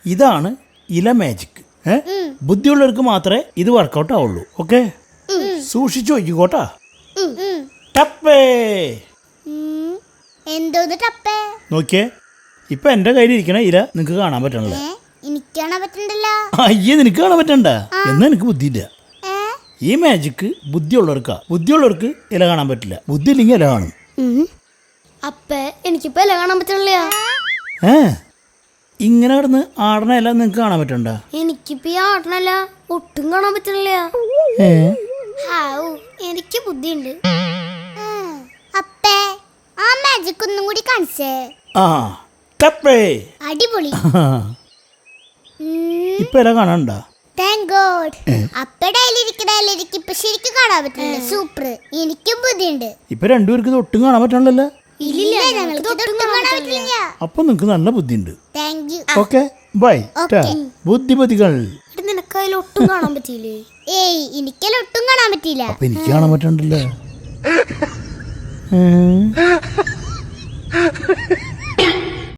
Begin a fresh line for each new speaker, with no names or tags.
ഇതാണ് ഇല മാജിക്. ബുദ്ധിയുള്ളവർക്ക് മാത്രമേ ഇത് വർക്കൗട്ട് ആവുള്ളൂ. ഓക്കെ, സൂക്ഷിച്ചു നോക്കിക്കോട്ടാ. ടപ്പേ
എന്തോന്ന് ടപ്പേ?
നോക്കിയേ, ഇപ്പൊ എന്റെ കയ്യിൽ ഇരിക്കണ ഇല നിനക്ക് കാണാൻ പറ്റണല്ലേ?
എനിക്ക് കാണാൻ പറ്റണ്ടല്ലോ.
അയ്യേ, നിനക്ക് കാണാൻ പറ്റണ്ട. എന്നാ എനിക്ക് ബുദ്ധിയില്ല. ഈ മാജിക്ക് ബുദ്ധിയുള്ളവർക്കാ. ബുദ്ധിയുള്ളവർക്ക് ഇല കാണാൻ പറ്റില്ല. ബുദ്ധി ഇല്ലെങ്കിൽ ഇല കാണും.
അപ്പേ എനിക്കിപ്പോ ഇല കാണാൻ പറ്റണില്ല.
ഇങ്ങനെ കിടന്ന് ആടണ ഇല നിനക്ക് കാണാൻ പറ്റണ്ട?
എനിക്കിപ്പോ ഈ ആടണല്ല ഒട്ടും കാണാൻ പറ്റണില്ല. എനിക്ക് ബുദ്ധിയുണ്ട്. അപ്പേ ആ മാജിക് ഒന്നും കൂടി കാണിച്ചേ. അടിപൊളി.
ഇപ്പൊ ഇല കാണണ്ട.
Thank God. അപ്പടയിലിരിക്കണ ഇപ്പൊ ശരിക്കും കാണാൻ പറ്റില്ല. സൂപ്പർ. എനിക്കും ബുദ്ധിയുണ്ട്.
ഇപ്പൊ രണ്ടുപേർക്ക് ഇത് ഒട്ടും കാണാൻ പറ്റണല്ലോ. അപ്പൊ നിങ്ങക്ക് നല്ല ബുദ്ധിയുണ്ട്. Okay, by. ബുദ്ധിമതികൾ.
നിനക്കതിൽ ഒട്ടും കാണാൻ പറ്റിയില്ലേ? ഏയ്, എനിക്കതിൽ ഒട്ടും കാണാൻ പറ്റിയില്ല.
അപ്പൊ എനിക്ക് കാണാൻ പറ്റണ്ടല്ലോ.